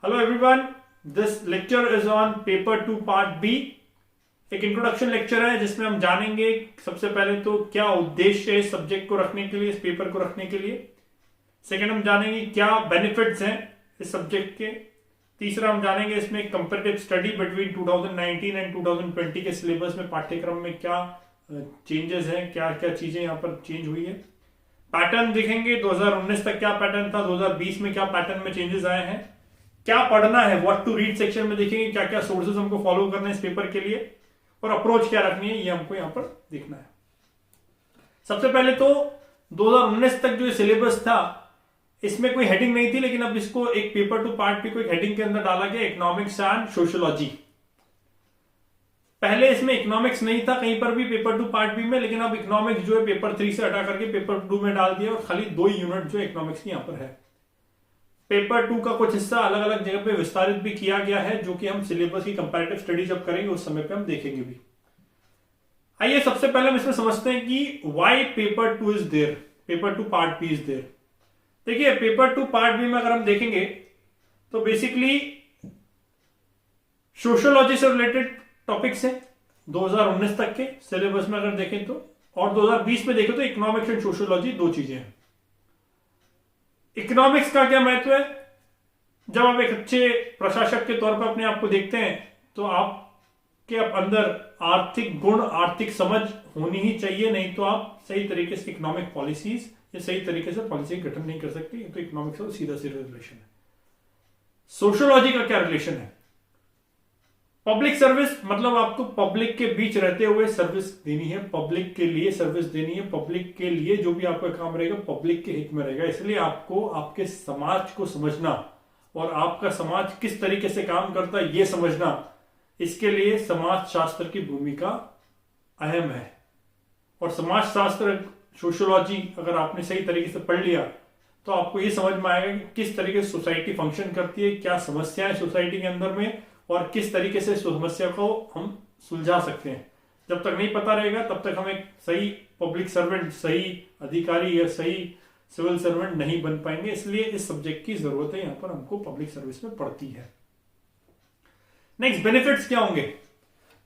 Hello everyone, this lecture is on paper 2 part B. एक introduction lecture है जिसमें हम जानेंगे सबसे पहले तो क्या उद्देश्य है इस सब्जेक्ट को रखने के लिए, इस पेपर को रखने के लिए। सेकंड, हम जानेंगे क्या बेनिफिट्स हैं इस सब्जेक्ट के। तीसरा, हम जानेंगे इसमें कंपैरेटिव स्टडी बिटवीन 2019 एंड 2020 के सिलेबस में, पाठ्यक्रम में क्या चेंजेस हैं, क्या क्या चीजें यहाँ पर चेंज हुई है। पैटर्न देखेंगे 2019 तक क्या पैटर्न था, 2020 में क्या पैटर्न में चेंजेस आए हैं, क्या पढ़ना है, व्हाट टू रीड सेक्शन में देखेंगे क्या क्या सोर्सेज हमको फॉलो करना है इस पेपर के लिए और अप्रोच क्या रखनी है, ये हमको यहां पर देखना है। सबसे पहले तो 2019 तक जो सिलेबस था इसमें कोई हेडिंग नहीं थी, लेकिन अब इसको एक पेपर टू पार्ट बी को एक हेडिंग के अंदर डाला गया, इकोनॉमिक्स एंड सोशियोलॉजी। पहले इसमें इकोनॉमिक्स नहीं था कहीं पर भी पेपर टू पार्ट बी में, लेकिन अब इकोनॉमिक्स जो है पेपर 3 से हटा करके पेपर 2 में डाल दिया और खाली 2 यूनिट जो इकोनॉमिक्स की यहां पर है। पेपर 2 का कुछ हिस्सा अलग अलग जगह पे विस्तारित भी किया गया है, जो कि हम सिलेबस की कंपैरेटिव स्टडी जब करेंगे उस समय पे हम देखेंगे भी। आइए सबसे पहले हम इसमें समझते हैं कि why paper 2 is there, paper 2 part B is there. देखिए, पेपर 2 पार्ट बी में अगर हम देखेंगे तो बेसिकली सोशियोलॉजी से रिलेटेड टॉपिक्स है 2019 तक के सिलेबस में अगर देखें तो, और 2020 में देखें तो इकोनॉमिक्स एंड सोशियोलॉजी 2 चीजें हैं। इकोनॉमिक्स का क्या महत्व है? जब आप एक अच्छे प्रशासक के तौर पर अपने आप को देखते हैं तो आपके अंदर आर्थिक गुण, आर्थिक समझ होनी ही चाहिए, नहीं तो आप सही तरीके से इकोनॉमिक पॉलिसीज या सही तरीके से पॉलिसी गठन नहीं कर सकते। तो इकोनॉमिक्स का सीधा सीधा रिलेशन है। सोशियोलॉजी का क्या रिलेशन है? पब्लिक सर्विस, मतलब आपको पब्लिक के बीच रहते हुए सर्विस देनी है, पब्लिक के लिए सर्विस देनी है, पब्लिक के लिए जो भी आपका काम रहेगा पब्लिक के हित में रहेगा। इसलिए आपको आपके समाज को समझना और आपका समाज किस तरीके से काम करता है ये समझना, इसके लिए समाज शास्त्र की भूमिका अहम है। और समाज शास्त्र, सोशियोलॉजी अगर आपने सही तरीके से पढ़ लिया तो आपको ये समझ में आएगा कि किस तरीके से सोसाइटी फंक्शन करती है, क्या समस्याएं सोसाइटी के अंदर में, और किस तरीके से समस्या को हम सुलझा सकते हैं। जब तक नहीं पता रहेगा तब तक हम एक सही पब्लिक सर्वेंट, सही अधिकारी या सही सिविल सर्वेंट नहीं बन पाएंगे। इसलिए इस सब्जेक्ट की जरूरत है, यहां पर हमको पब्लिक सर्विस में पड़ती है। नेक्स्ट, बेनिफिट्स क्या होंगे?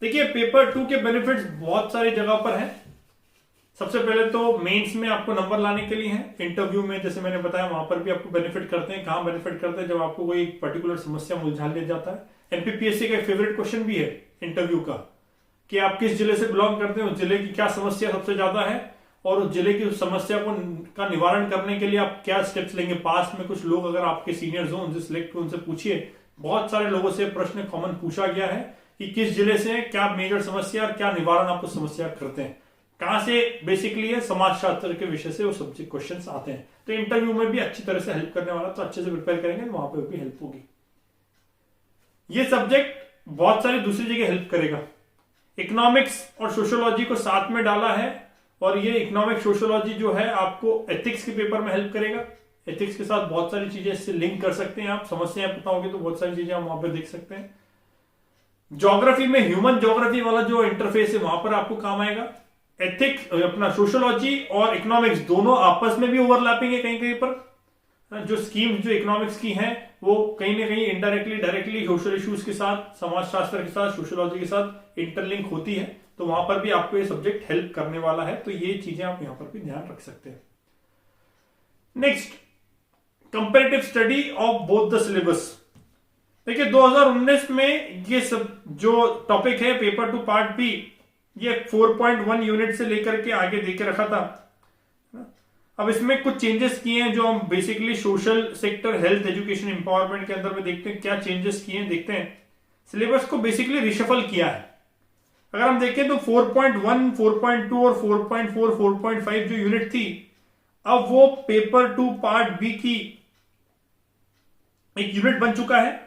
देखिए, पेपर 2 के बेनिफिट्स बहुत सारी जगह पर हैं। सबसे पहले तो मेंस में आपको नंबर लाने के लिए है, इंटरव्यू में जैसे मैंने बताया वहां पर भी आपको बेनिफिट करते हैं। कहां बेनिफिट करते हैं? जब आपको कोई पर्टिकुलर समस्या मुलझा लिया जाता है। एमपीपीएससी का एक फेवरेट क्वेश्चन भी है इंटरव्यू का कि आप किस जिले से बिलोंग करते हैं, उस जिले की क्या समस्या सबसे ज्यादा है और उस जिले की समस्या का निवारण करने के लिए आप क्या स्टेप्स लेंगे। पास में कुछ लोग अगर आपके सीनियर्स हो, उनसे सिलेक्ट उनसे पूछिए। बहुत सारे लोगों से प्रश्न कॉमन पूछा गया है कि किस जिले से क्या मेजर समस्या और क्या निवारण आप उस समस्या करते हैं, कहां से बेसिकली है समाज शास्त्र के विषय से वो सब्जेक्ट क्वेश्चंस आते हैं। तो इंटरव्यू में भी अच्छी तरह से हेल्प करने वाला, तो अच्छे से प्रिपेयर करेंगे वहां पर भी हेल्प होगी। ये सब्जेक्ट बहुत सारी दूसरी जगह हेल्प करेगा। इकोनॉमिक्स और सोशियोलॉजी को साथ में डाला है और ये इकोनॉमिक सोशियोलॉजी जो है आपको एथिक्स के पेपर में हेल्प करेगा। एथिक्स के साथ बहुत सारी चीजें इससे लिंक कर सकते हैं आप, समस्याएं पता होगी तो बहुत सारी चीजें आप वहां पर देख सकते हैं। ज्योग्राफी में ह्यूमन ज्योग्राफी वाला जो इंटरफेस है वहां पर आपको काम आएगा। एथिक्स, अपना सोशियोलॉजी और इकोनॉमिक्स दोनों आपस में भी ओवरलैपिंग है कहीं कहीं पर। जो स्कीम्स जो इकोनॉमिक्स की हैं वो कहीं ना कहीं इनडायरेक्टली डायरेक्टली सोशल इश्यूज के साथ, समाज शास्त्र के साथ, सोशियोलॉजी के साथ इंटरलिंक होती है। तो वहां पर भी आपको ये सब्जेक्ट हेल्प करने वाला है। तो ये चीजें आप यहां पर भी ध्यान रख सकते हैं। Next, comparative study of both the syllabus. देखिए, 2019 में ये सब जो टॉपिक है पेपर 2 पार्ट बी, ये 4.1 यूनिट से लेकर के आगे देके रखा था। अब इसमें कुछ चेंजेस किए हैं जो हम basically social sector, health, education, empowerment के अंदर में देखते हैं क्या चेंजेस किए हैं। देखते हैं, सिलेबस को बेसिकली रिशफल किया है। अगर हम देखें तो 4.1, 4.2 और 4.4, 4.5 जो यूनिट थी, अब वो पेपर 2 पार्ट बी की एक यूनिट बन चुका है।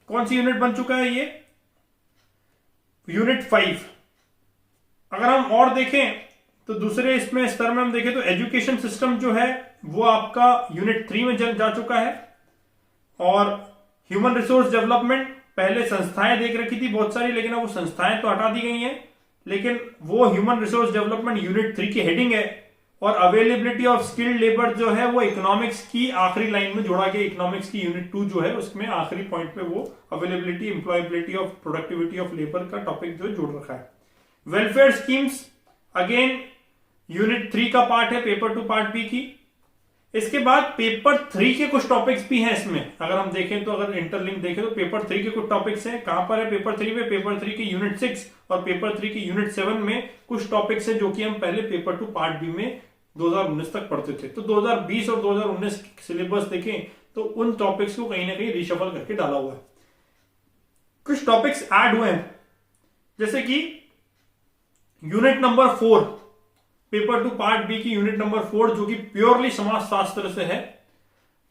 कौन सी यूनिट बन चुका है? ये यूनिट 5। अगर हम और देखें तो दूसरे इसमें स्तर में हम देखें तो एजुकेशन सिस्टम जो है वो आपका यूनिट 3 में जा चुका है। और ह्यूमन रिसोर्स डेवलपमेंट, पहले संस्थाएं देख रखी थी बहुत सारी, लेकिन अब वो संस्थाएं तो हटा दी गई हैं, लेकिन वो ह्यूमन रिसोर्स डेवलपमेंट यूनिट 3 की हेडिंग है और अवेलेबिलिटी ऑफ स्किल्ड लेबर जो है वो इकोनॉमिक्स की आखिरी लाइन में जोड़ा गया, इकोनॉमिक्स की यूनिट 2 जो है उसमें आखिरी पॉइंट में वो availability employability of productivity of labour का टॉपिक जो जोड़ रखा है। वेलफेयर स्कीम्स अगेन यूनिट 3 का पार्ट है, पेपर 2 पार्ट बी की। इसके बाद पेपर 3 के कुछ टॉपिक्स भी हैं इसमें, अगर हम देखें तो, अगर इंटरलिंक देखें तो पेपर 3 के कुछ टॉपिक्स हैं। कहां पर है पेपर 3 में? पेपर 3 की यूनिट 6 और पेपर 3 की यूनिट 7 में कुछ टॉपिक्स हैं जो कि हम पहले पेपर 2 पार्ट बी में 2019 तक पढ़ते थे। तो 2020 और 2019 सिलेबस देखें तो उन टॉपिक्स को कहीं ना कहीं रिशफल करके डाला हुआ है। कुछ टॉपिक्स ऐड हुए हैं, जैसे कि unit number 4, paper 2 part B की यूनिट नंबर 4 जो कि प्योरली समाज शास्त्र से है,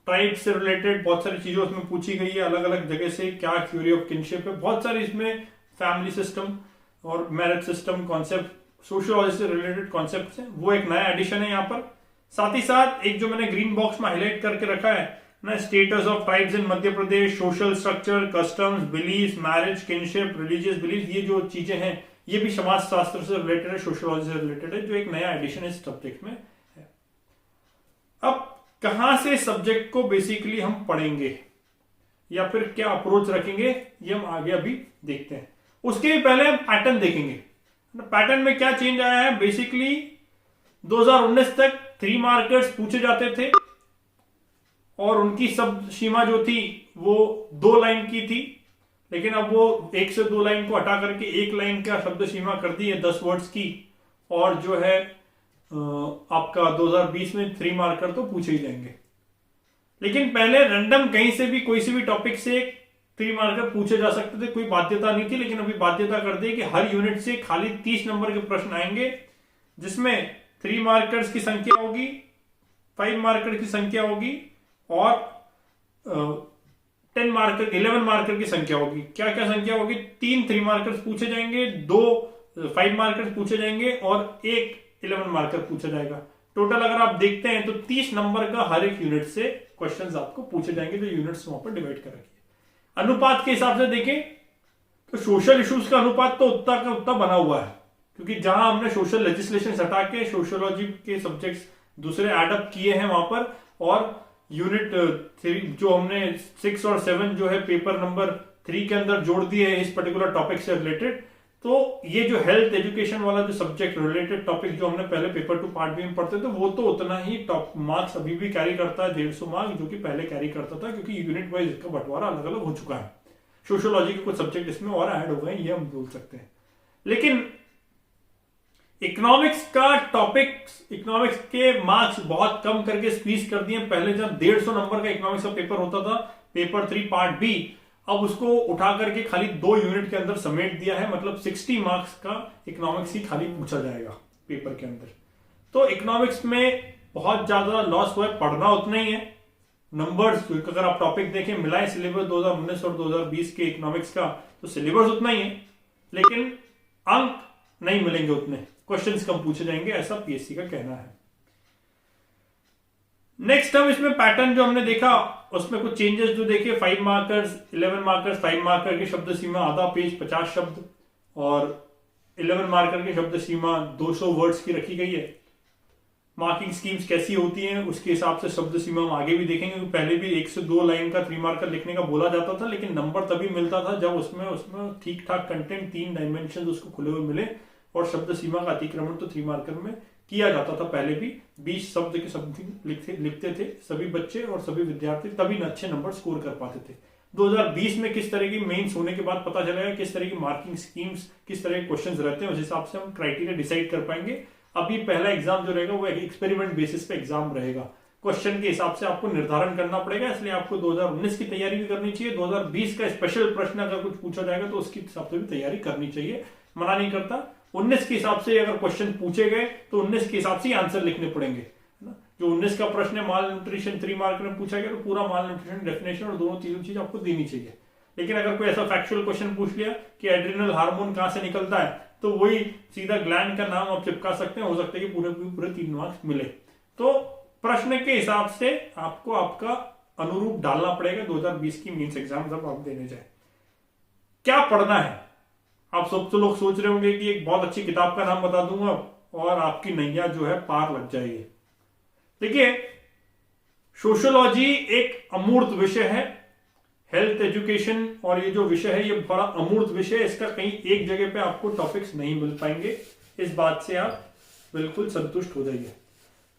ट्राइब से रिलेटेड बहुत सारी चीजें उसमें पूछी गई है, अलग अलग जगह से क्या थ्योरी ऑफ किनशिप है, बहुत सारी इसमें फैमिली सिस्टम और मैरिज सिस्टम कॉन्सेप्ट, सोशियोलॉजी से रिलेटेड कॉन्सेप्ट है, वो एक नया एडिशन है यहाँ पर। साथ ही साथ एक जो मैंने ग्रीन बॉक्स में हाईलाइट करके रखा है ना, status of tribes in Madhya Pradesh, social structure, customs, belief, marriage, kinship, religious belief, ये जो चीजें हैं ये भी समाज शास्त्र से रिलेटेड है, सोशियोलॉजी से रिलेटेड है, जो एक नया एडिशन इस सब्जेक्ट में है। अब कहां से सब्जेक्ट को बेसिकली हम पढ़ेंगे या फिर क्या अप्रोच रखेंगे ये हम आगे अभी देखते हैं। उसके भी पहले हम पैटर्न देखेंगे। पैटर्न में क्या चेंज आया है? बेसिकली 2019 तक 3 मार्कर्स पूछे जाते थे और उनकी सब सीमा जो थी वो 2 लाइन की थी, लेकिन अब वो 1 से 2 लाइन को हटा करके 1 लाइन का शब्द सीमा कर दी है 10 वर्ड्स की। और जो है आपका 2020 में 3 मार्कर तो पूछे ही जाएंगे, लेकिन पहले रैंडम कहीं से भी कोई से भी टॉपिक से 3 मार्कर पूछे जा सकते थे, कोई बाध्यता नहीं थी। लेकिन अभी बाध्यता कर दी कि हर यूनिट से खाली 30 नंबर के प्रश्न आएंगे, जिसमें 3 मार्कर्स की संख्या होगी, 5 मार्कर की संख्या होगी और 11 मार्कर की संख्या होगी। क्या क्या संख्या होगी? 3 3 मार्कर्स पूछे जाएंगे, 2 5 मार्कर्स पूछे जाएंगे और 1 11 मार्कर पूछा जाएगा। टोटल अगर आप देखते हैं तो 30 नंबर का हर एक यूनिट से क्वेश्चंस आपको पूछे जाएंगे, जो यूनिट्स वहां पर डिवाइड कर रखिए। अनुपात के हिसाब से देखें तो सोशल इश्यूज का अनुपात तो उतना का उतना बना हुआ है, क्योंकि जहां हमने सोशल लेजिस्लेशन हटा के सोशियोलॉजी के सब्जेक्ट्स दूसरे एडअप किए हैं वहां पर, और यूनिट 3 जो हमने 6 और 7 जो है पेपर नंबर 3 के अंदर जोड़ दिए हैं इस पर्टिकुलर टॉपिक से रिलेटेड। तो ये जो हेल्थ एजुकेशन वाला जो सब्जेक्ट रिलेटेड टॉपिक जो हमने पहले पेपर 2 पार्ट बी में पढ़ते थे, वो तो उतना ही टॉप मार्क्स अभी भी कैरी करता है, 150 मार्क्स, जो कि पहले कैरी करता था, क्योंकि यूनिट वाइज इसका बंटवारा अलग अलग हो चुका है। सोशियोलॉजी के कुछ सब्जेक्ट इसमें और ऐड हो गए, ये हम बोल सकते हैं। लेकिन इकोनॉमिक्स का टॉपिक, इकोनॉमिक्स के मार्क्स बहुत कम करके स्क्वीज कर दिए। पहले जब 150 नंबर का इकोनॉमिक्स का पेपर होता था पेपर 3 पार्ट बी, अब उसको उठा करके खाली 2 यूनिट के अंदर समेट दिया है, मतलब 60 मार्क्स का इकोनॉमिक्स ही खाली पूछा जाएगा पेपर के अंदर। तो इकोनॉमिक्स में बहुत ज्यादा लॉस हुआ है, पढ़ना उतना ही है। नंबर्स अगर आप टॉपिक देखें, मिलाए सिलेबस 2019 और 2020 के इकोनॉमिक्स का, तो सिलेबस उतना ही है, लेकिन अंक नहीं मिलेंगे उतने, क्वेश्चंस कम पूछे जाएंगे, ऐसा पीएससी का कहना है। नेक्स्ट हम इसमें पैटर्न जो हमने देखा उसमें कुछ चेंजेस जो देखे, 5 मार्कर्स, 11 मार्कर्स, 5 मार्कर की शब्द सीमा आधा पेज 50 शब्द और 11 मार्कर की शब्द सीमा 200 वर्ड्स की रखी गई है। मार्किंग स्कीम्स कैसी होती हैं उसके हिसाब से शब्द सीमा हम आगे भी देखेंगे। पहले भी 1 से 2 लाइन का 3 मार्कर लिखने का बोला जाता था, लेकिन नंबर तभी मिलता था जब उसमें ठीक ठाक कंटेंट, 3 डायमेंशन उसको खुले हुए मिले, और शब्द सीमा का अतिक्रमण तो 3 मार्कर में किया जाता था। पहले भी 20 शब्द के शब्द लिखते थे सभी बच्चे और सभी विद्यार्थी, तभी अच्छे नंबर स्कोर कर पाते थे। 2020 में किस तरह की मेंस होने के बाद पता चलेगा किस तरह की मार्किंग स्कीम्स, किस तरह के क्वेश्चंस रहते हैं, उस हिसाब से हम क्राइटेरिया डिसाइड कर पाएंगे। अभी पहला एग्जाम जो रहेगा वो एक्सपेरिमेंट बेसिस पे एग्जाम रहेगा, क्वेश्चन के हिसाब से आपको निर्धारण करना पड़ेगा, इसलिए आपको 2019 की तैयारी भी करनी चाहिए। 2020 का स्पेशल प्रश्न अगर कुछ पूछा जाएगा तो उसके हिसाब से भी तैयारी करनी चाहिए, मना नहीं करता। 19 के हिसाब से अगर क्वेश्चन पूछे गए तो 19 के हिसाब से आंसर लिखने पड़ेंगे, है ना। जो 19 का प्रश्न है माल न्यूट्रिशन 3 मार्क में पूछा गया, तो पूरा माल न्यूट्रिशन डेफिनेशन और दोनों तीनों चीज आपको देनी चाहिए। लेकिन अगर कोई ऐसा फैक्चुअल क्वेश्चन पूछ लिया कि एड्रिनल हार्मोन कहां से निकलता है, तो वही सीधा ग्लैंड का नाम आप चिपका सकते हैं, हो सकता है कि पूरे 3 मार्क्स मिले। तो प्रश्न के हिसाब से आपको आपका अनुरूप डालना पड़ेगा 2020 की मेंस एग्जाम जब आप देने जाए। क्या पढ़ना है? आप सब तो लोग सोच रहे होंगे कि एक बहुत अच्छी किताब का नाम बता दूंगा, और आपकी नैया जो है पार लग जाएगी। देखिए, सोशियोलॉजी एक अमूर्त विषय है। हेल्थ एजुकेशन और ये जो विषय है ये बड़ा अमूर्त विषय है, इसका कहीं एक जगह पे आपको टॉपिक्स नहीं मिल पाएंगे, इस बात से आप बिल्कुल संतुष्ट हो जाइए।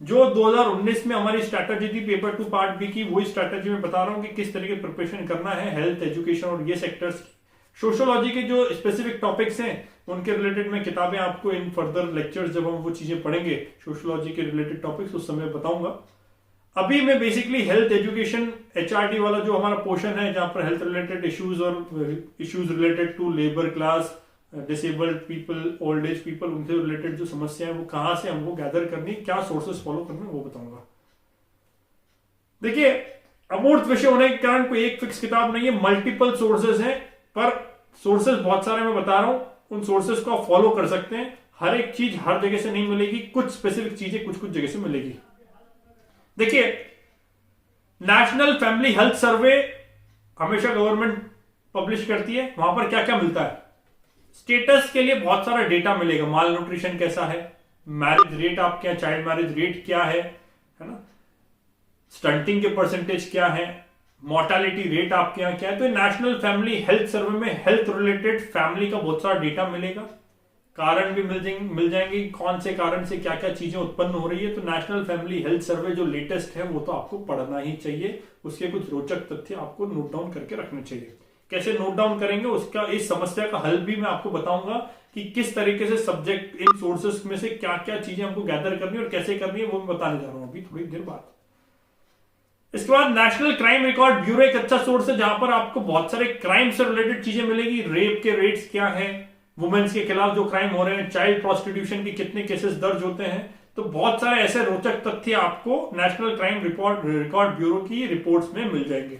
जो 2019 में हमारी स्ट्रैटेजी थी पेपर 2 पार्ट बी की, वही स्ट्रैटेजी में बता रहा हूं कि किस तरीके प्रिपरेशन करना है हेल्थ एजुकेशन और ये सेक्टर्स की। सोशियोलॉजी के जो स्पेसिफिक टॉपिक्स हैं उनके रिलेटेड में किताबें आपको इन फर्दर लेक्चर्स जब हम वो चीजें पढ़ेंगे सोशियोलॉजी के रिलेटेड टॉपिक्स उस समय बताऊंगा। अभी मैं बेसिकली हेल्थ एजुकेशन एचआरडी वाला जो हमारा पोर्शन है जहां पर हेल्थ रिलेटेड इश्यूज और issues related to labour class, disabled people, old age people, उनसे रिलेटेड जो समस्या है वो कहां से हमको गैदर करनी, क्या सोर्सेस फॉलो करने वो बताऊंगा। देखिए, अमूर्त विषय होने के कारण कोई एक फिक्स किताब नहीं है, मल्टीपल सोर्सेज हैं, पर सोर्सेज बहुत सारे मैं बता रहा हूं, उन सोर्सेज को आप फॉलो कर सकते हैं। हर एक चीज हर जगह से नहीं मिलेगी, कुछ स्पेसिफिक चीजें कुछ कुछ जगह से मिलेगी। देखिए, नेशनल फैमिली हेल्थ सर्वे हमेशा गवर्नमेंट पब्लिश करती है, वहां पर क्या क्या मिलता है, स्टेटस के लिए बहुत सारा डेटा मिलेगा, माल न्यूट्रिशन कैसा है, मैरिज रेट आपके यहाँ, चाइल्ड मैरिज रेट क्या है ना, स्टंटिंग के परसेंटेज क्या है, मोर्टालिटी रेट आपके यहाँ क्या है। तो नेशनल फैमिली हेल्थ सर्वे में हेल्थ रिलेटेड फैमिली का बहुत सारा डेटा मिलेगा, कारण भी मिल जाएंगे, कौन से कारण से क्या क्या चीजें उत्पन्न हो रही है। तो नेशनल फैमिली हेल्थ सर्वे जो लेटेस्ट है वो तो आपको पढ़ना ही चाहिए, उसके कुछ रोचक तथ्य आपको नोट डाउन करके रखने चाहिए। कैसे नोट डाउन करेंगे उसका, इस समस्या का हल भी मैं आपको बताऊंगा कि किस तरीके से सब्जेक्ट इन सोर्सेस में से क्या क्या चीजें हमको गैदर करनी है और कैसे करनी है वो मैं बताने जा रहा हूं अभी थोड़ी देर बाद। इसके बाद नेशनल क्राइम रिकॉर्ड ब्यूरो एक अच्छा सोर्स है जहां पर आपको बहुत सारे क्राइम से रिलेटेड चीजें मिलेगी, रेप के रेट्स क्या है, वुमेन्स के खिलाफ जो क्राइम हो रहे हैं, चाइल्ड प्रोस्टिट्यूशन के कितने केसेस दर्ज होते हैं। तो बहुत सारे ऐसे रोचक तथ्य आपको नेशनल क्राइम रिकॉर्ड ब्यूरो की रिपोर्ट्स में मिल जाएंगे।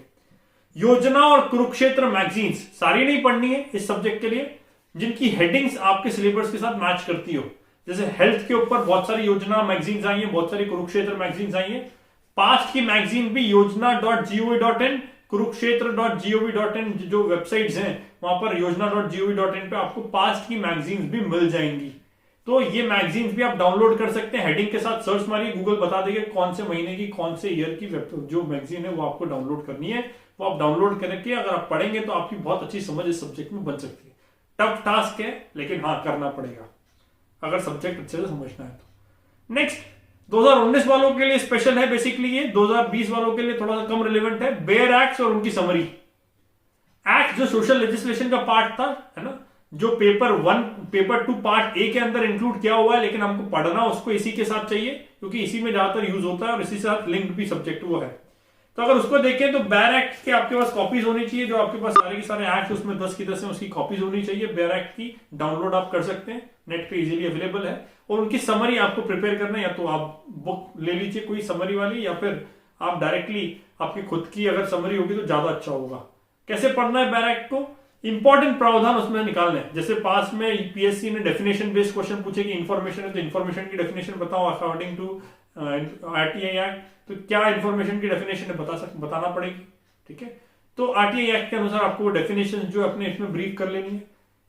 योजना और कुरुक्षेत्र मैगजीन्स सारी नहीं पढ़नी है इस सब्जेक्ट के लिए, जिनकी हेडिंग्स आपके सिलेबस के साथ मैच करती हो। जैसे हेल्थ के ऊपर बहुत सारी योजना मैगजीन्स आई है, बहुत सारी कुरुक्षेत्र मैगजीन्स आई है। पास्ट की मैगजीन भी योजना.gov.in, कुरुक्षेत्र.gov.in जो वेबसाइट्स हैं वहां पर योजना.gov.in पे आपको पास्ट की मैगजीन्स भी मिल जाएंगी। तो ये मैगजीन्स भी आप डाउनलोड कर सकते हैं, हेडिंग के साथ सर्च मारिए, गूगल बता देगा कौन से महीने की कौन से ईयर की जो मैगजीन है वो आपको डाउनलोड करनी है। वो आप डाउनलोड करके अगर आप पढ़ेंगे तो आपकी बहुत अच्छी समझ इस सब्जेक्ट में बन सकती है। टफ टास्क है लेकिन हाँ करना पड़ेगा अगर सब्जेक्ट अच्छे से समझना है तो। नेक्स्ट 2019 वालों के लिए स्पेशल है बेसिकली, ये 2020 वालों के लिए थोड़ा सा कम रिलेवेंट है। बेयर एक्ट और उनकी समरी। एक्ट जो सोशल लेजिस्लेशन का पार्ट था, है ना, जो पेपर 2 पार्ट ए के अंदर इंक्लूड किया हुआ है, लेकिन हमको पढ़ना उसको इसी के साथ चाहिए क्योंकि इसी में ज्यादातर यूज होता है और इसी के साथ लिंक भी सब्जेक्ट वो है। तो अगर उसको देखें तो बेयर एक्ट के आपके पास कॉपीज होनी चाहिए, जो आपके पास सारे के सारे एक्ट उसमें 10 की 10 है उसकी कॉपीज होनी चाहिए। बेयर एक्ट की डाउनलोड आप कर सकते हैं, नेट पे इजीली अवेलेबल है। और उनकी समरी आपको प्रिपेयर करना है, या तो आप बुक ले लीजिए कोई समरी वाली, या फिर आप डायरेक्टली आपकी खुद की अगर समरी होगी तो ज्यादा अच्छा होगा। कैसे पढ़ना है बेयर एक्ट को, इंपॉर्टेंट प्रावधान उसमें निकालने हैं। जैसे पास में पीएससी ने डेफिनेशन बेस्ड क्वेश्चन पूछे कि इन्फॉर्मेशन है तो इन्फॉर्मेशन की डेफिनेशन बताओ अकॉर्डिंग टू आरटीआई एक्ट, तो क्या इन्फॉर्मेशन की डेफिनेशन है बताना पड़ेगी, ठीक है। तो आरटीआई एक्ट के अनुसार आपको डेफिनेशन जो अपने इसमें ब्रीफ कर लेनी है।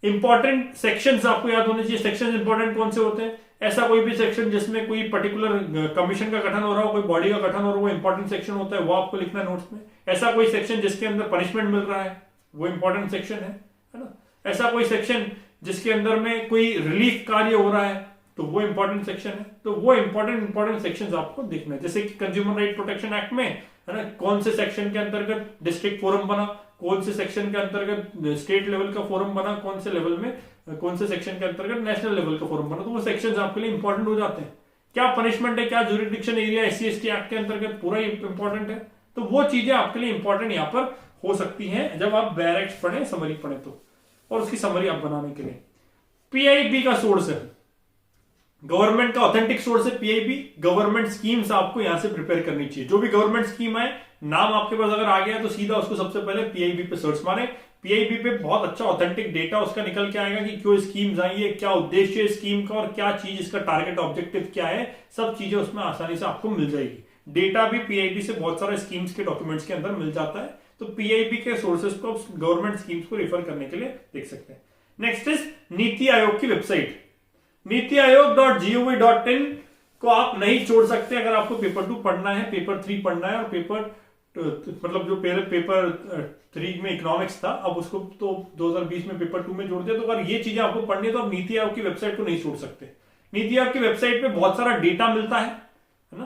इंपॉर्टेंट सेक्शंस आपको याद होने चाहिए। सेक्शंस इंपॉर्टेंट कौन से होते हैं, ऐसा कोई भी सेक्शन जिसमें कोई पर्टिकुलर कमीशन का गठन हो रहा हो, कोई बॉडी का गठन हो रहा हो, वो इंपॉर्टेंट सेक्शन होता है, वो आपको लिखना है नोट्स में। ऐसा कोई सेक्शन जिसके अंदर पनिशमेंट मिल रहा है, वो इंपॉर्टेंट सेक्शन है ना। ऐसा कोई सेक्शन जिसके अंदर में कोई रिलीफ कार्य हो रहा है तो वो इंपॉर्टेंट सेक्शन है। तो वो इंपॉर्टेंट सेक्शंस आपको देखना है। जैसे कि कंज्यूमर राइट प्रोटेक्शन एक्ट में, है ना, कौन से सेक्शन के अंतर्गत डिस्ट्रिक्ट फोरम बना, कौन से सेक्शन के अंतर्गत स्टेट लेवल का फोरम बना, कौन से लेवल में कौन से सेक्शन के अंतर्गत नेशनल लेवल का फोरम बना, तो वो सेक्शंस आपके लिए इंपॉर्टेंट हो जाते हैं। क्या पनिशमेंट है, क्या jurisdiction area SC ST act के अंतर्गत, पूरा इंपॉर्टेंट है। तो वो चीजें आपके लिए इंपॉर्टेंट यहाँ पर हो सकती हैं जब आप बेयर एक्ट पढ़े, समरी पढ़े तो, और उसकी समरी आप बनाने के लिए। पीआईबी का सोर्स है, गवर्नमेंट का ऑथेंटिक सोर्स है पीआईबी। गवर्नमेंट स्कीम्स आपको यहां से प्रिपेयर करनी चाहिए। जो भी गवर्नमेंट स्कीम है, नाम आपके पास अगर आ गया तो सीधा उसको सबसे पहले पीआईबी पे सर्च मारे। पीआईबी पे बहुत अच्छा ऑथेंटिक डेटा उसका निकल के आएगा कि क्यों स्कीम्स आई है, क्या उद्देश्य है स्कीम का और क्या चीज इसका टारगेट ऑब्जेक्टिव क्या है, सब चीजें उसमें आसानी से आपको मिल जाएगी। डेटा भी पीआईबी से बहुत सारे स्कीम्स के डॉक्यूमेंट्स के अंदर मिल जाता है। तो पीआईबी के सोर्सेज को गवर्नमेंट स्कीम्स को रिफर करने के लिए देख सकते हैं। नेक्स्ट इज नीति आयोग की वेबसाइट। NitiAayog.gov.in को आप नहीं छोड़ सकते अगर आपको पेपर 2 पढ़ना है, पेपर 3 पढ़ना है, और पेपर मतलब जो पहले पेपर 3 में इकोनॉमिक्स था अब उसको तो 2020 में पेपर 2 में जोड़ दिया। तो अगर ये चीजें आपको पढ़नी है तो आप नीति आयोग की वेबसाइट को नहीं छोड़ सकते। नीति आयोग की वेबसाइट पे बहुत सारा डेटा मिलता है ना,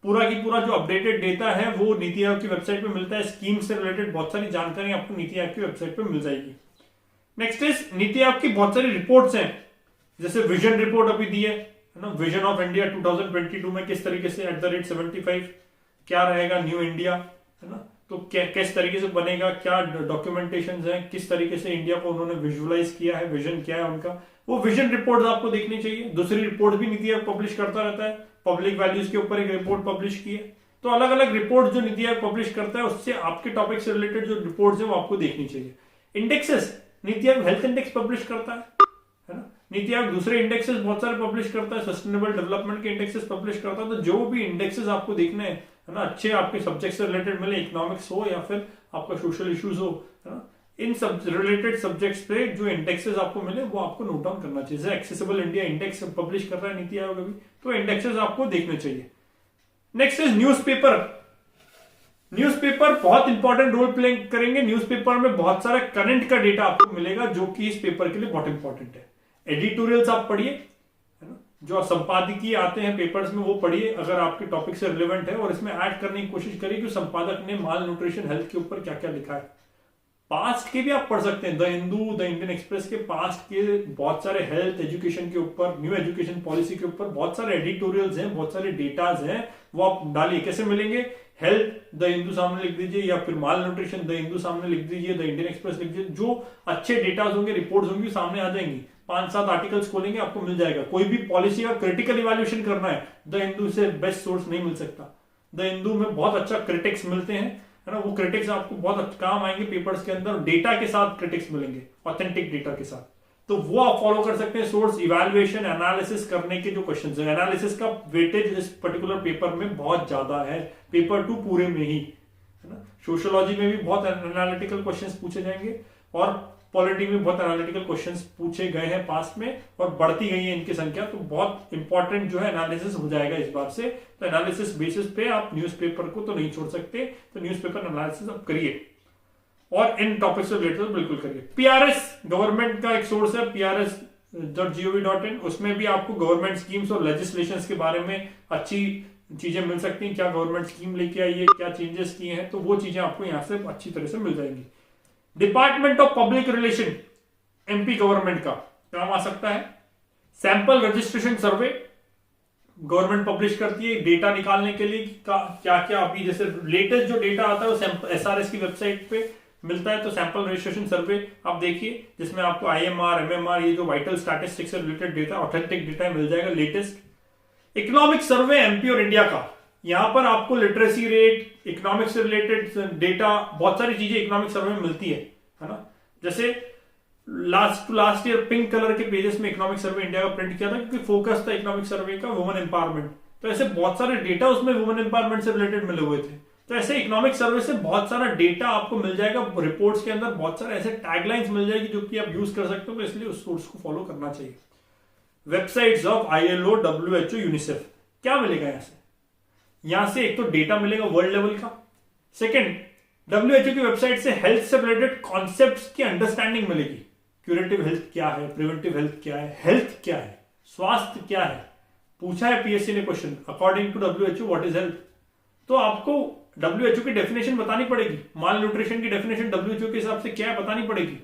पूरा की पूरा जो अपडेटेड डेटा है वो नीति आयोग की वेबसाइट पे मिलता है। स्कीम से रिलेटेड बहुत सारी जानकारी आपको नीति आयोग की वेबसाइट पे मिल जाएगी। नेक्स्ट इज नीति आयोग की बहुत सारी रिपोर्ट्स हैं, जैसे विजन रिपोर्ट अभी दी है ना, विजन ऑफ इंडिया 2022 में किस तरीके से @75 क्या रहेगा न्यू इंडिया, है ना, तो किस तरीके से बनेगा, क्या डॉक्यूमेंटेशन है, किस तरीके से इंडिया को उन्होंने विजुअलाइज किया है, विजन क्या है उनका, वो विजन रिपोर्ट आपको देखनी चाहिए। दूसरी रिपोर्ट भी नीति आयोग पब्लिश करता रहता है, पब्लिक वैल्यूज के ऊपर एक रिपोर्ट पब्लिश की है। तो अलग अलग रिपोर्ट जो नीति आयोग पब्लिश करता है उससे आपके टॉपिक से रिलेटेड जो रिपोर्ट्स है वो आपको देखनी चाहिए। Indexes, NITI Aayog health index publish करता है ना, नीति आयोग दूसरे इंडेक्सेस बहुत सारे पब्लिश करता है, सस्टेनेबल डेवलपमेंट के इंडेक्सेस पब्लिश करता है। तो जो भी इंडेक्सेस आपको देखने हैं, है ना, अच्छे आपके सब्जेक्ट से रिलेटेड मिले, इकोनॉमिक्स हो या फिर आपका सोशल इश्यूज हो, है ना, इन सब रिलेटेड सब्जेक्ट्स पे जो इंडेक्सेस आपको मिले वो आपको नोट डाउन करना चाहिए। जैसे एक्सेसिबल इंडिया इंडेक्स पब्लिश कर रहा है नीति आयोग अभी, तो इंडेक्सेस आपको देखने चाहिए। Next is newspaper. न्यूज़पेपर बहुत इंपॉर्टेंट रोल प्ले करेंगे। न्यूज़पेपर में बहुत सारा करंट का डेटा आपको मिलेगा जो कि इस पेपर के लिए बहुत इंपॉर्टेंट है। एडिटोरियल्स आप पढ़िए, है ना, जो संपादकीय आते हैं पेपर्स में वो पढ़िए अगर आपके टॉपिक से रिलेवेंट है, और इसमें ऐड करने की कोशिश करिए कि संपादक ने माल न्यूट्रिशन हेल्थ के ऊपर क्या क्या लिखा है। पास्ट के भी आप पढ़ सकते हैं, the Hindu, the Indian express के पास्ट के बहुत सारे हेल्थ एजुकेशन के ऊपर, न्यू एजुकेशन पॉलिसी के ऊपर बहुत सारे एडिटोरियल्स हैं, बहुत सारे डेटाज हैं, वो आप डालिए। कैसे मिलेंगे? हेल्थ द हिंदू सामने लिख दीजिए, या फिर माल न्यूट्रिशन द हिंदू सामने लिख दीजिए, द इंडियन एक्सप्रेस लिख दीजिए। जो अच्छे डेटाज होंगे, रिपोर्ट्स होंगी, सामने आ जाएंगी। 5-7 आर्टिकल्स खोलेंगे आपको मिल जाएगा। कोई भी पॉलिसी का क्रिटिकल इवैल्यूएशन करना है, द हिंदू से बेस्ट सोर्स नहीं मिल सकता। द हिंदू में बहुत अच्छा क्रिटिक्स मिलते हैं, है ना, वो क्रिटिक्स आपको बहुत काम आएंगे पेपर्स के अंदर, डेटा के साथ क्रिटिक्स मिलेंगे, ऑथेंटिक डेटा के साथ। तो वो आप फॉलो कर सकते हैं। सोर्स इवैल्यूएशन एनालिसिस करने के जो क्वेश्चंस है, एनालिसिस का वेटेज इस पर्टिकुलर पेपर में बहुत ज्यादा है, पेपर 2 पूरे में ही, है ना। सोशियोलॉजी में भी बहुत एनालिटिकल क्वेश्चंस पूछे जाएंगे, और पॉलिटी में बहुत एनालिटिकल क्वेश्चंस पूछे गए हैं पास में, और बढ़ती गई है इनकी संख्या। तो बहुत इंपॉर्टेंट जो है एनालिसिस हो जाएगा इस बार से। तो एनालिसिस बेसिस पे आप न्यूज़पेपर को तो नहीं छोड़ सकते, तो न्यूज़पेपर एनालिसिस आप करिए और इन टॉपिक से रिलेटेड बिल्कुल करिए। PRS गवर्नमेंट का एक सोर्स है, PRS.gov.in, उसमें भी आपको गवर्नमेंट स्कीम्स और लेजिस्लेशन के बारे में अच्छी चीजें मिल सकती हैं। क्या गवर्नमेंट स्कीम लेके आई है, क्या चेंजेस किए हैं, तो वो चीजें आपको यहाँ से अच्छी तरह से मिल जाएंगी। Department of public relation MP government का काम आ सकता है। सैंपल रजिस्ट्रेशन सर्वे गवर्नमेंट पब्लिश करती है डेटा निकालने के लिए, क्या क्या अभी जैसे लेटेस्ट जो डेटा आता है वो SRS की वेबसाइट पे मिलता है। तो सैंपल रजिस्ट्रेशन सर्वे आप देखिए, जिसमें आपको IMR, MMR, ये जो वाइटल स्टैटिस्टिक्स से रिलेटेड डेटा, ऑथेंटिक डेटा मिल जाएगा लेटेस्ट। इकोनॉमिक सर्वे MP और इंडिया का, यहां पर आपको लिटरेसी रेट, इकोनॉमिक्स से रिलेटेड डेटा, बहुत सारी चीजें इकोनॉमिक सर्वे में मिलती है ना। जैसे लास्ट ईयर पिंक कलर के पेजेस में इकोनॉमिक सर्वे इंडिया का प्रिंट किया था, क्योंकि फोकस था इकोनॉमिक सर्वे का वुमेन एम्पावरमेंट। तो ऐसे बहुत सारे डेटा उसमें वुमेन एम्पावरमेंट से रिलेटेड मिले हुए थे। तो ऐसे इकोनॉमिक सर्वे से बहुत सारा डेटा आपको मिल जाएगा। रिपोर्ट्स के अंदर बहुत सारे ऐसे टैगलाइंस मिल जाएगी जो कि आप यूज कर सकते हो, इसलिए उस सोर्स को फॉलो करना चाहिए। Websites of ILO, WHO, UNICEF, क्या मिलेगा यहां से? यहां से एक तो डेटा मिलेगा वर्ल्ड लेवल का, सेकंड WHO की वेबसाइट से हेल्थ से रिलेटेड कॉन्सेप्ट्स की अंडरस्टैंडिंग मिलेगी। क्यूरेटिव हेल्थ क्या है, प्रिवेंटिव हेल्थ क्या है, हेल्थ क्या है, स्वास्थ्य क्या है, पूछा है PSC ने question, according to WHO what is health. तो आपको WHO की डेफिनेशन बतानी पड़ेगी। माल न्यूट्रिशन की डेफिनेशन WHO के हिसाब से क्या है बतानी पड़ेगी।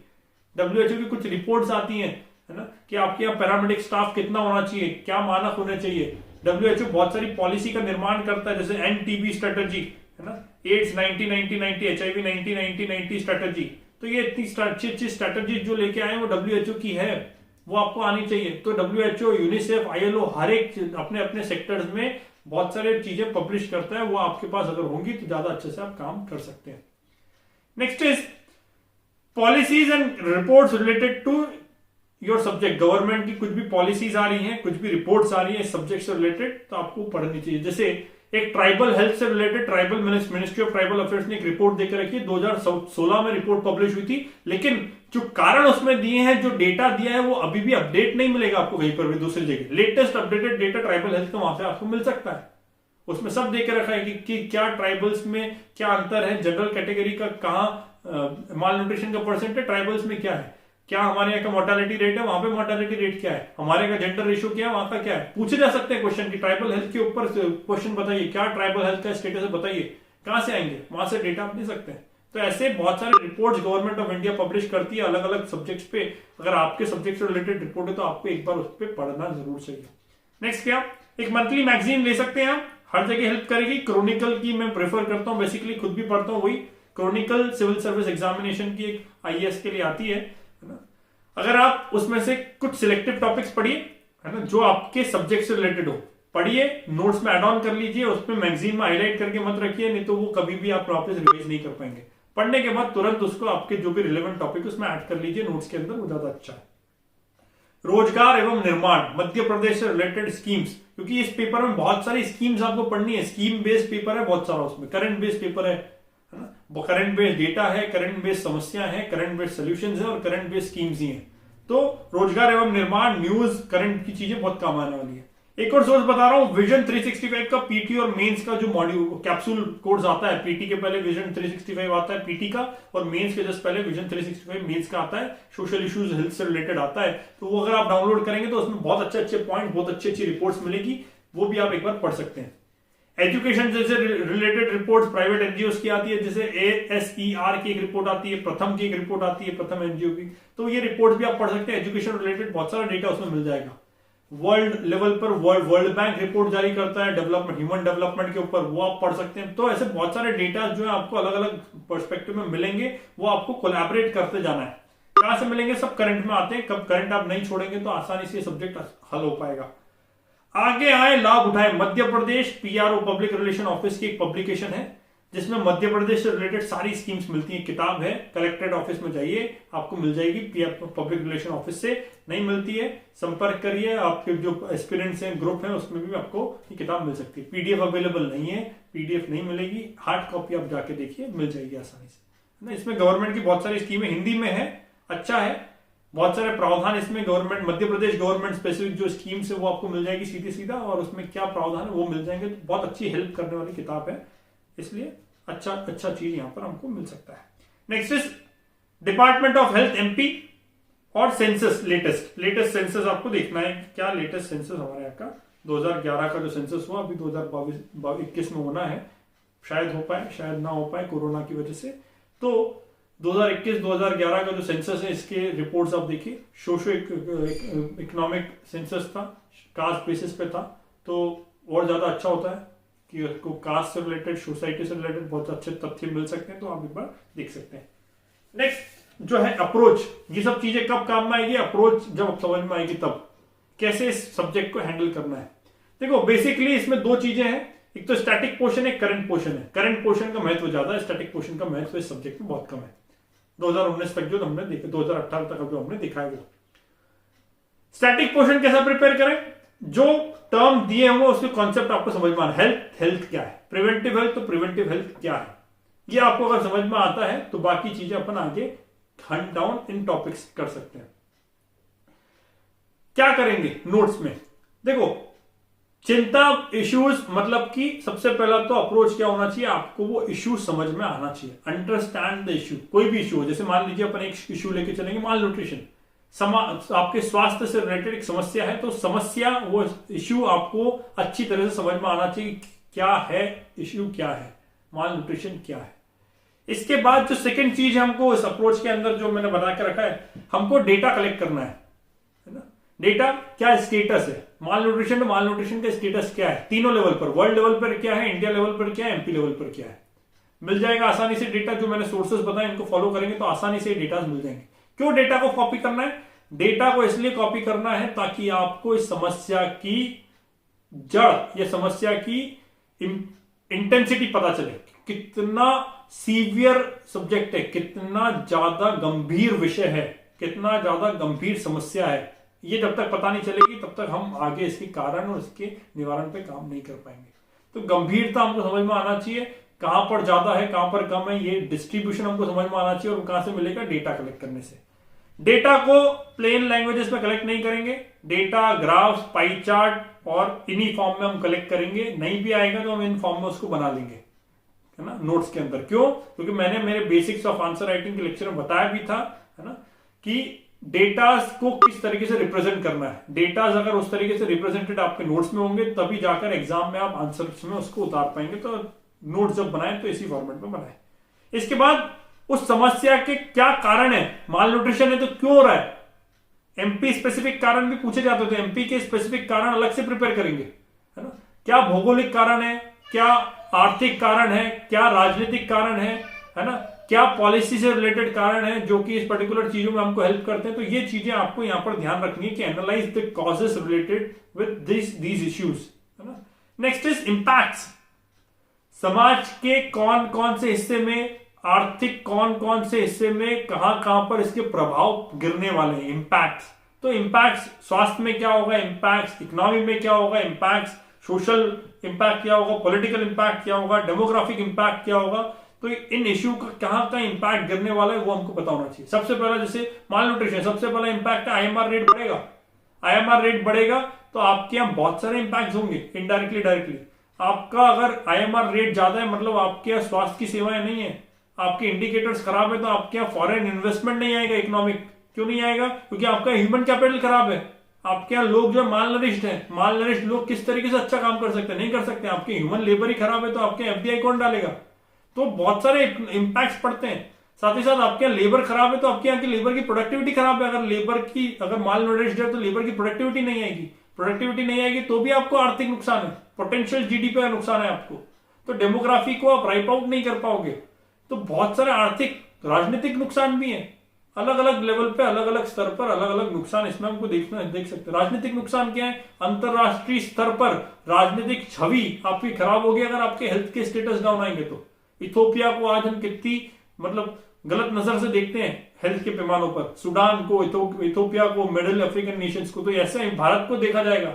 WHO की कुछ रिपोर्ट्स आती हैं, है ना, कि आपके यहाँ पैरामेडिक स्टाफ कितना होना चाहिए, क्या मानक होने चाहिए। WHO बहुत सारी पॉलिसी का निर्माण करता है, जैसे NTB स्ट्रेटेजी, है ना, एड्स 90-90-90, HIV 90-90-90 स्ट्रेटेजी। तो ये इतनी अच्छी स्ट्रेटेजी जो लेके आए वो WHO की है, वो आपको आनी चाहिए। तो WHO, यूनिसेफ, ILO हर एक अपने अपने सेक्टर्स में बहुत सारे चीजें पब्लिश करता है, वो आपके पास अगर होंगी तो ज्यादा अच्छे से आप काम कर सकते हैं। Next is policies and reports related to your subject. Government की कुछ भी पॉलिसीज आ रही हैं, कुछ भी रिपोर्ट्स आ रही है सब्जेक्ट से रिलेटेड, तो आपको पढ़नी चाहिए। जैसे एक ट्राइबल हेल्थ से related tribal ministry of tribal affairs ने एक रिपोर्ट देकर रखी है, 2016 में रिपोर्ट पब्लिश हुई थी, लेकिन जो कारण उसमें दिए हैं, जो डेटा दिया है, वो अभी भी अपडेट नहीं मिलेगा आपको कहीं पर भी दूसरी जगह। Latest updated data tribal health का वहां से आपको मिल सकता है, उसमें सब देकर रखा है कि क्या ट्राइबल्स में क्या अंतर है, जनरल कैटेगरी का कहाँ माल न्यूट्रिशन का परसेंट है, ट्राइबल्स में क्या है, क्या हमारे यहाँ का मोर्टेलिटी रेट है, वहां पे मोर्टेलिटी रेट क्या है, हमारे का जेंडर रेशियो क्या है, वहां का क्या है। पूछे जा सकते हैं क्वेश्चन कि ट्राइबल हेल्थ के ऊपर क्वेश्चन बताइए, क्या ट्राइबल हेल्थ का स्टेटस है बताइए, कहां से आएंगे, वहां से डेटा आप दे सकते हैं। तो ऐसे बहुत सारे reports government of India publish करती है अलग अलग सब्जेक्ट्स पे। अगर आपके सब्जेक्ट से रिलेटेड रिपोर्ट है तो आपको एक बार उस पर पढ़ना जरूर चाहिए। नेक्स्ट क्या, एक मंथली मैगजीन ले सकते हैं आप, हर जगह हेल्प करेगी। क्रॉनिकल की मैं प्रेफर करता हूँ, बेसिकली खुद भी पढ़ता हूँ वही। क्रॉनिकल सिविल सर्विस एग्जामिनेशन की एक आईएएस के लिए आती है ना। अगर आप उसमें से कुछ सिलेक्टिव टॉपिक्स पढ़िए, है ना, जो आपके सब्जेक्ट से रिलेटेड हो, पढ़िए, नोट्स में एड ऑन कर लीजिए, उसमें मैगजीन में हाईलाइट करके मत रखिए, नहीं तो वो कभी भी आप वापस रिवाइज नहीं कर पाएंगे। पढ़ने के बाद तुरंत उसको आपके जो भी रिलेवेंट टॉपिक उसमें ऐड कर लीजिए नोट्स के अंदर, वो ज्यादा अच्छा है। रोजगार एवं निर्माण, मध्य प्रदेश से रिलेटेड स्कीम्स, क्योंकि इस पेपर में बहुत सारी स्कीम्स आपको पढ़नी है, स्कीम बेस्ड पेपर है बहुत सारा, उसमें करंट बेस्ड पेपर है ना, करंट बेस्ड डेटा है, करंट बेस्ड समस्या है, करंट बेस्ड सॉल्यूशंस है और करंट बेस्ड स्कीम्स ही हैं। तो रोजगार एवं निर्माण, न्यूज, करंट की चीजें बहुत काम आने वाली है। एक और सोर्स बता रहा हूं, विजन 365 का पीटी और मेंस का जो मॉड्यूल कैप्सूल कोर्स आता है, पीटी के पहले विजन 365 आता है पीटी का, और मेंस के जस्ट पहले विजन 365 मेंस का आता है, सोशल इश्यूज हेल्थ से रिलेटेड आता है। तो वो अगर आप डाउनलोड करेंगे तो उसमें बहुत अच्छे अच्छे पॉइंट, बहुत अच्छी अच्छी रिपोर्ट्स मिलेगी, वो भी आप एक बार पढ़ सकते हैं। एजुकेशन जैसे रिलेटेड रिपोर्ट्स प्राइवेट एनजीओ की आती है, जैसे ASER की एक रिपोर्ट आती है, प्रथम की एक रिपोर्ट आती है, प्रथम एनजीओ की, तो ये रिपोर्ट भी आप पढ़ सकते हैं। एजुकेशन रिलेटेड बहुत सारा डेटा उसमें मिल जाएगा। वर्ल्ड लेवल पर वर्ल्ड बैंक रिपोर्ट जारी करता है डेवलपमेंट, ह्यूमन डेवलपमेंट के ऊपर, वो आप पढ़ सकते हैं। तो ऐसे बहुत सारे डेटा जो है आपको अलग अलग पर्सपेक्टिव में मिलेंगे, वो आपको कोलैबोरेट करते जाना है। कहां से मिलेंगे, सब करंट में आते हैं, कब करंट आप नहीं छोड़ेंगे तो आसानी से सब्जेक्ट हल हो पाएगा। आगे आए, लाभ उठाए, Madhya Pradesh PRO public relation office की एक पब्लिकेशन है जिसमें मध्य प्रदेश से रिलेटेड सारी स्कीम्स मिलती हैं। किताब है, कलेक्टेड ऑफिस में जाइए, आपको मिल जाएगी। पब्लिक रिलेशन ऑफिस से नहीं मिलती है, संपर्क करिए, आपके जो एस्पिरेंट्स हैं, ग्रुप है, उसमें भी आपको ये किताब मिल सकती है। PDF अवेलेबल नहीं है, PDF नहीं मिलेगी, हार्ड कॉपी आप जाके देखिए, मिल जाएगी आसानी से ना। इसमें गवर्नमेंट की बहुत सारी स्कीमें हिंदी में है, अच्छा है, बहुत सारे प्रावधान इसमें government, Madhya Pradesh government specific जो स्कीम्स है वो आपको मिल जाएगी सीधे सीधा, और उसमें क्या प्रावधान है वो मिल जाएंगे। तो बहुत अच्छी हेल्प करने वाली किताब है, इसलिए अच्छा चीज यहां पर हमको मिल सकता है। Next is department of health MP और सेंसस, लेटेस्ट सेंसस आपको देखना है, क्या लेटेस्ट सेंसस हमारे यहाँ का 2011 का जो सेंसस हुआ, अभी 2021 में होना है, शायद हो पाए शायद ना हो पाए कोरोना की वजह से। तो 2021-2011 का जो सेंसस है, इसके रिपोर्ट्स आप देखिए। सोशो इकोनॉमिक सेंसस था, कास्ट बेसिस पे था, तो और ज्यादा अच्छा होता है कि उसको कास्ट से रिलेटेड, सोसाइटी से रिलेटेड बहुत अच्छे तथ्य मिल सकते हैं, तो आप एक बार देख सकते हैं। नेक्स्ट जो है अप्रोच, ये सब चीजें कब काम में आएगी, अप्रोच जब समझ में आएगी तब, कैसे इस सब्जेक्ट को हैंडल करना है। देखो बेसिकली इसमें दो चीजें हैं, एक तो स्टैटिक पोर्शन है, करंट पोर्शन है। करंट पोर्शन का महत्व ज्यादा है, स्टैटिक पोर्शन का महत्व इस सब्जेक्ट में बहुत कम है। 2019 तक जो हमने देखा, 2018 तक जो हमने देखा है वो। स्टैटिक पोर्शन कैसा प्रिपेयर करें, जो टर्म दिए हुए उसके कॉन्सेप्ट आपको समझ में आना। हेल्थ क्या है, प्रिवेंटिव हेल्थ, तो प्रिवेंटिव हेल्थ क्या है, ये आपको अगर समझ में आता है तो बाकी चीजें अपन आगे हंट डाउन इन टॉपिक्स कर सकते हैं। क्या करेंगे नोट्स में, देखो चिंता इश्यूज, मतलब कि सबसे पहला तो अप्रोच क्या होना चाहिए, आपको वो इश्यू समझ में आना चाहिए, अंडरस्टैंड द इश्यू। कोई भी इश्यू हो, जैसे मान लीजिए अपन एक इश्यू लेके चलेंगे, माल न्यूट्रिशन, आपके स्वास्थ्य से रिलेटेड एक समस्या है, तो समस्या, वो इश्यू आपको अच्छी तरह से समझ में आना चाहिए, क्या है इश्यू, क्या है माल न्यूट्रिशन, क्या है। इसके बाद जो सेकंड चीज हमको इस अप्रोच के अंदर जो मैंने बना के रखा है, हमको डेटा कलेक्ट करना है ना। डेटा क्या स्टेटस है, माल न्यूट्रिशन, तो माल न्यूट्रिशन का स्टेटस क्या है तीनों लेवल पर, वर्ल्ड लेवल पर क्या है, इंडिया लेवल पर क्या है, MP लेवल पर क्या है, मिल जाएगा आसानी से डेटा। जो मैंने सोर्सेस बताए इनको फॉलो करेंगे तो आसानी से डेटा मिल जाएंगे। क्यों डेटा को कॉपी करना है, डेटा को इसलिए कॉपी करना है ताकि आपको इस समस्या की जड़ या समस्या की इंटेंसिटी पता चले, कितना सीवियर सब्जेक्ट है, कितना ज्यादा गंभीर विषय है, कितना ज्यादा गंभीर समस्या है। ये जब तक पता नहीं चलेगी तब तक हम आगे इसके कारण और इसके निवारण पे काम नहीं कर पाएंगे। तो गंभीरता हमको समझ में आना चाहिए, कहां पर ज्यादा है कहां पर कम है, ये डिस्ट्रीब्यूशन हमको समझ में आना चाहिए। और कहां से मिलेगा? डेटा कलेक्ट करने से। डेटा को प्लेन लैंग्वेजेस में कलेक्ट नहीं करेंगे, डेटा ग्राफ्स, पाई चार्ट और इन्हीं फॉर्म में हम कलेक्ट करेंगे। नहीं भी आएगा तो हम इन फॉर्म में उसको बना लेंगे, है ना, नोट्स के अंदर। क्यों? क्योंकि मैंने मेरे बेसिक्स ऑफ आंसर राइटिंग के लेक्चर में बताया भी था, है ना, कि डेटास को किस तरीके से रिप्रेजेंट करना है। डेटास अगर उस तरीके से रिप्रेजेंटेड आपके नोट्स में होंगे तभी जाकर एग्जाम में आप आंसर्स में उसको उतार पाएंगे। तो नोट्स जब बनाए तो इसी फॉर्मेट में बनाए। इसके बाद उस समस्या के क्या कारण है, माल न्यूट्रिशन है तो क्यों हो रहा है, एमपी स्पेसिफिक कारण भी पूछे जाते थे, एमपी के स्पेसिफिक कारण अलग से प्रिपेयर करेंगे, है ना। क्या भौगोलिक कारण है, क्या आर्थिक कारण है, क्या राजनीतिक कारण है ना, क्या पॉलिसी से रिलेटेड कारण है जो कि इस पर्टिकुलर चीजों में हमको हेल्प करते हैं। तो ये चीजें आपको यहां पर ध्यान रखनी है कि analyse the causes related with these issues, है ना। Next is impacts. समाज के कौन कौन से हिस्से में, आर्थिक कौन कौन से हिस्से में कहां कहां पर इसके प्रभाव गिरने वाले हैं, इंपैक्ट्स। तो इंपैक्ट्स स्वास्थ्य में क्या होगा, इंपैक्ट्स इकोनॉमी में क्या होगा, इंपैक्ट्स सोशल इंपैक्ट क्या होगा, पॉलिटिकल इंपैक्ट क्या होगा, डेमोग्राफिक इंपैक्ट क्या होगा। तो इन इश्यू का कहां का इंपैक्ट गिरने वाला है वो हमको पता होना चाहिए। सबसे पहला जैसे माल न्यूट्रिशन, सबसे पहला इंपैक्ट है आईएमआर रेट बढ़ेगा। आईएमआर रेट बढ़ेगा तो आपके यहां बहुत सारे इंपैक्ट होंगे, इनडायरेक्टली डायरेक्टली। आपका अगर आईएमआर रेट ज्यादा है मतलब आपके यहाँ स्वास्थ्य की सेवाएं नहीं है, आपके इंडिकेटर्स खराब है, तो आपके यहाँ फॉरेन इन्वेस्टमेंट नहीं आएगा इकोनॉमिक। क्यों नहीं आएगा? क्योंकि आपका ह्यूमन कैपिटल खराब है। आपके यहाँ लोग जो माल नरिश्ड है, माल नरिश्ड लोग किस तरीके से अच्छा काम कर सकते हैं, नहीं कर सकते। आपके ह्यूमन लेबर ही खराब है तो आपके एफडीआई कौन डालेगा। तो बहुत सारे इंपैक्ट्स पड़ते हैं। साथ ही साथ आपके यहाँ लेबर खराब है तो आपके यहाँ की लेबर की प्रोडक्टिविटी खराब है। अगर माल नरिश्ड है तो लेबर की प्रोडक्टिविटी नहीं आएगी, प्रोडक्टिविटी नहीं आएगी तो भी आपको आर्थिक नुकसान है, पोटेंशियल जीडीपी का नुकसान है आपको। तो डेमोग्राफी को आप राइप आउट नहीं कर पाओगे। तो बहुत सारे आर्थिक राजनीतिक नुकसान भी है, अलग अलग लेवल पे, अलग अलग स्तर पर अलग अलग नुकसान इसमें हमको देख सकते हैं। राजनीतिक नुकसान क्या है? अंतरराष्ट्रीय स्तर पर राजनीतिक छवि आपकी खराब होगी अगर आपके हेल्थ के स्टेटस डाउन आएंगे। तो इथोपिया को आज हम कितनी गलत नजर से देखते हैं हेल्थ के पैमानों पर, सूडान को, इथोपिया को, मिडिल अफ्रीकन नेशंस को, तो ऐसे भारत को देखा जाएगा।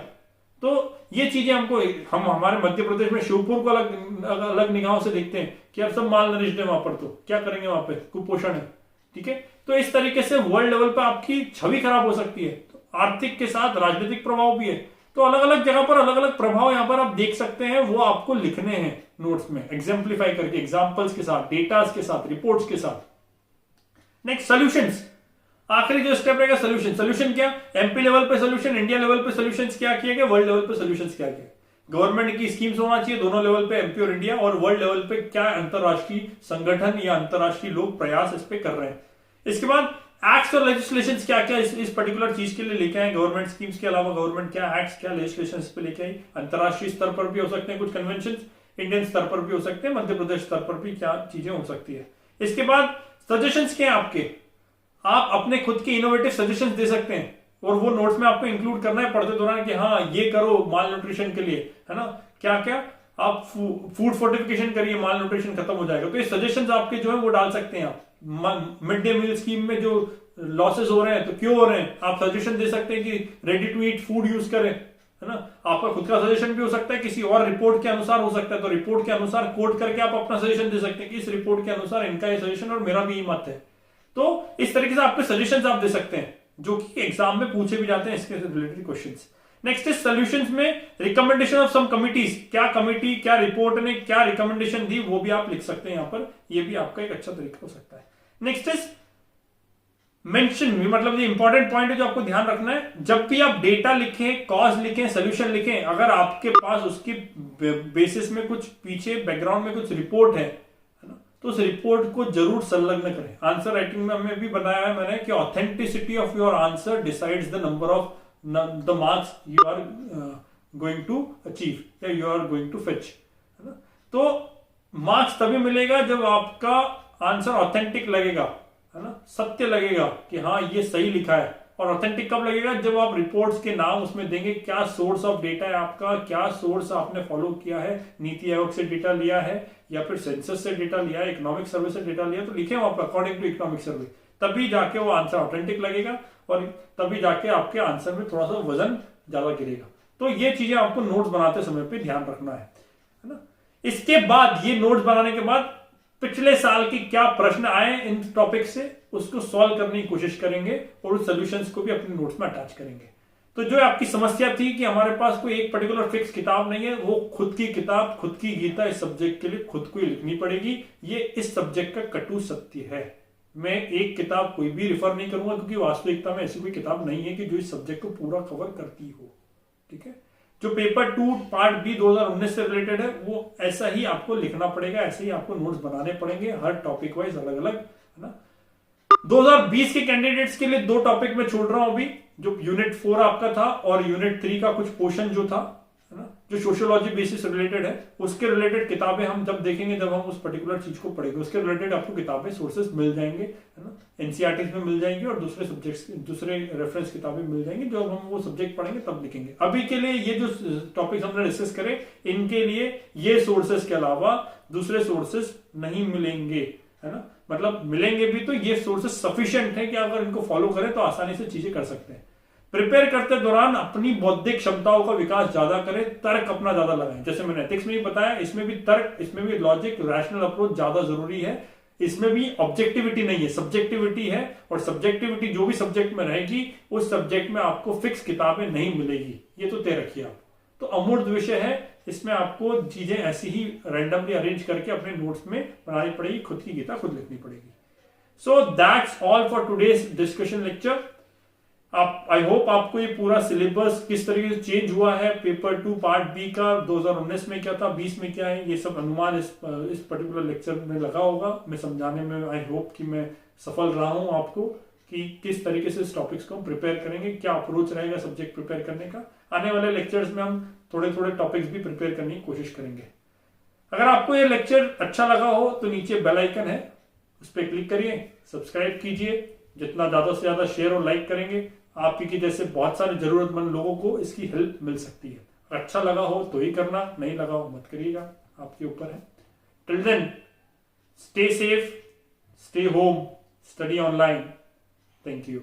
तो ये चीजें हमको, हम हमारे मध्य प्रदेश में शिवपुर को अलग निगाहों से देखते हैं कि अब सब माल नरिश्ड है वहां पर, तो क्या करेंगे वहां पे, कुपोषण है, ठीक है। तो इस तरीके से वर्ल्ड लेवल पर आपकी छवि खराब हो सकती है। तो आर्थिक के साथ राजनीतिक प्रभाव भी है। तो अलग अलग जगह पर अलग अलग प्रभाव यहां पर आप देख सकते हैं, वो आपको लिखने हैं नोट्स में, एग्जाम्पलीफाई करके, एग्जाम्पल्स के साथ, डेटास के साथ, रिपोर्ट्स के साथ। नेक्स्ट सॉल्यूशंस, आखिरी जो स्टेप रहेगा सोल्यूशन। सोल्यूशन क्या? एमपी लेवल पे सोल्यूशन, इंडिया लेवल पे सोल्यूशंस क्या किए गए, वर्ल्ड लेवल पे सोल्यूशंस क्या किए। गवर्नमेंट की स्कीम्स होना चाहिए दोनों लेवल पे, एमपी और इंडिया, और वर्ल्ड लेवल पे क्या अंतरराष्ट्रीय संगठन या अंतरराष्ट्रीय लोग प्रयास इस पे कर रहे हैं। इसके बाद एक्ट्स और लेजिस्लेशंस क्या क्या इस पर्टिकुलर चीज के लिए लेके आए, गवर्नमेंट स्कीम्स के अलावा गवर्नमेंट क्या एक्ट्स, क्या लेजिस्लेशन इस पे लेके आई। अंतरराष्ट्रीय स्तर पर भी हो सकते हैं कुछ कन्वेंशन, इंडियन स्तर पर भी हो सकते हैं, मध्य प्रदेश स्तर पर भी क्या चीजें हो सकती है। इसके बाद सजेशंस क्या है आपके, आप अपने खुद के इनोवेटिव सजेशंस दे सकते हैं और वो नोट्स में आपको इंक्लूड करना है पढ़ते दौरान कि हाँ ये करो माल न्यूट्रिशन के लिए, है ना, क्या क्या आप फूड फोर्टिफिकेशन करिए, माल न्यूट्रिशन खत्म हो जाएगा। तो ये सजेशंस आपके जो है वो डाल सकते हैं आप। मिड डे मील स्कीम में जो लॉसेस हो रहे हैं तो क्यों हो रहे हैं, आप सजेशन दे सकते हैं कि ready to eat food use करें, है ना। आपका खुद का सजेशन भी हो सकता है, किसी और रिपोर्ट के अनुसार हो सकता है, तो रिपोर्ट के अनुसार कोट करके आप अपना सजेशन दे सकते हैं कि इस रिपोर्ट के अनुसार इनका ये सजेशन और मेरा भी ये मत है। तो इस तरीके से आपके सजेशंस आप दे सकते हैं जो कि एग्जाम में पूछे भी जाते हैं इसके related questions. Next is solutions में रिकमेंडेशन ऑफ सम कमिटीज, क्या कमिटी, क्या रिपोर्ट ने क्या रिकमेंडेशन दी वो भी आप लिख सकते हैं यहाँ पर, ये भी आपका एक अच्छा तरीका हो सकता है। नेक्स्ट इज मेंशन, मतलब ये इंपॉर्टेंट पॉइंट है जो आपको ध्यान रखना है। जब भी आप डेटा लिखें, कॉज लिखें, सोल्यूशन लिखें, अगर आपके पास उसकी बेसिस में कुछ पीछे बैकग्राउंड में कुछ रिपोर्ट है ना, तो उस रिपोर्ट को जरूर संलग्न करें। आंसर राइटिंग में हमें भी बताया है मैंने कि authenticity of your answer decides the number of the marks you are going to achieve या you are going to fetch, है ना। तो मार्क्स तभी मिलेगा जब आपका आंसर ऑथेंटिक लगेगा, है ना, सत्य लगेगा कि हाँ ये सही लिखा है। और ऑथेंटिक कब लगेगा? जब आप रिपोर्ट्स के नाम उसमें देंगे, क्या सोर्स ऑफ डेटा है आपका, क्या सोर्स आपने फॉलो किया है, नीति आयोग से डेटा लिया है या फिर सेंसस से डेटा लिया है, इकोनॉमिक सर्वे से डेटा लिया, तो लिखे वहां पर अकॉर्डिंग टू इकोनॉमिक सर्वे, तभी जाके वो आंसर ऑथेंटिक लगेगा और तभी जाके आपके आंसर में थोड़ा सा वजन ज्यादा गिरेगा। तो ये चीजें आपको नोट्स बनाते समय पे ध्यान रखना है। है ना। इसके बाद ये नोट्स बनाने के बाद पिछले साल के क्या प्रश्न आए इन टॉपिक से उसको सॉल्व करने की कोशिश करेंगे और उस सॉल्यूशंस को भी अपने नोट्स में अटैच करेंगे। तो जो आपकी समस्या थी कि हमारे पास कोई एक पर्टिकुलर फिक्स किताब नहीं है, वो खुद की किताब, खुद की गीता इस सब्जेक्ट के लिए खुद को ही लिखनी पड़ेगी। ये इस सब्जेक्ट का कटु सत्य है। मैं एक किताब कोई भी रिफर नहीं करूंगा क्योंकि वास्तविकता में ऐसी कोई किताब नहीं है कि जो इस सब्जेक्ट को पूरा कवर करती हो। ठीक है, जो पेपर 2 पार्ट बी 2019 से रिलेटेड है वो ऐसा ही आपको लिखना पड़ेगा, ऐसे ही आपको नोट्स बनाने पड़ेंगे हर टॉपिक वाइज अलग अलग, है ना। 2020 के कैंडिडेट्स के लिए 2 टॉपिक में छोड़ रहा हूं अभी, जो यूनिट 4 आपका था और यूनिट 3 का कुछ पोर्शन जो था, है ना, जो सोशियोलॉजी बेसिस रिलेटेड है, उसके रिलेटेड किताबें हम जब देखेंगे, जब हम उस पर्टिकुलर चीज को पढ़ेंगे, उसके रिलेटेड आपको किताबें सोर्सेज मिल जाएंगे, है ना, एनसीईआरटी में मिल जाएंगी और दूसरे सब्जेक्ट्स, दूसरे रेफरेंस किताबें मिल जाएंगी। जब हम वो सब्जेक्ट पढ़ेंगे तब लिखेंगे। अभी के लिए ये जो टॉपिक्स हमने डिस्कस करे, इनके लिए ये सोर्सेज के अलावा दूसरे सोर्सेज नहीं मिलेंगे, है ना। मतलब मिलेंगे भी तो ये सोर्सेज सफिशिएंट है कि अगर इनको फॉलो करें तो आसानी से चीजें कर सकते हैं। प्रिपेयर करते दौरान अपनी बौद्धिक क्षमताओं का विकास ज्यादा करें, तर्क अपना ज्यादा लगाएं। जैसे मैंने एथिक्स में भी बताया, इसमें भी तर्क, इसमें भी लॉजिक, रैशनल अप्रोच ज्यादा जरूरी है। इसमें भी ऑब्जेक्टिविटी नहीं है, सब्जेक्टिविटी है, और सब्जेक्टिविटी जो भी सब्जेक्ट में रहेगी उस सब्जेक्ट में आपको फिक्स किताबें नहीं मिलेगी, ये तो तय रखिए आप। तो अमूर्त विषय है, इसमें आपको चीजें ऐसी ही रैंडमली अरेंज करके अपने नोट्स में बनानी पड़ेगी, खुद की गीता खुद लिखनी पड़ेगी। So that's all for today's discussion lecture. आप, आई होप आपको ये पूरा सिलेबस किस तरीके से चेंज हुआ है, पेपर 2 पार्ट बी का 2019 में क्या था, 20 में क्या है, ये सब अनुमान इस पर्टिकुलर लेक्चर में लगा होगा। मैं समझाने में आई होप कि मैं सफल रहा हूं आपको कि किस तरीके से इस टॉपिक्स को हम प्रिपेयर करेंगे, क्या अप्रोच रहेगा सब्जेक्ट प्रिपेयर करने का। आने वाले लेक्चर्स में हम थोड़े थोड़े टॉपिक्स भी प्रिपेयर करने की कोशिश करेंगे। अगर आपको ये लेक्चर अच्छा लगा हो तो नीचे बेल आइकन है, उस पर क्लिक करिए, सब्सक्राइब कीजिए। जितना ज्यादा से ज्यादा शेयर और लाइक करेंगे, आपकी जैसे बहुत सारे जरूरतमंद लोगों को इसकी हेल्प मिल सकती है। अगर अच्छा लगा हो तो ही करना, नहीं लगा हो मत करिएगा, आपके ऊपर है। Till then stay safe, stay home, study online. Thank you.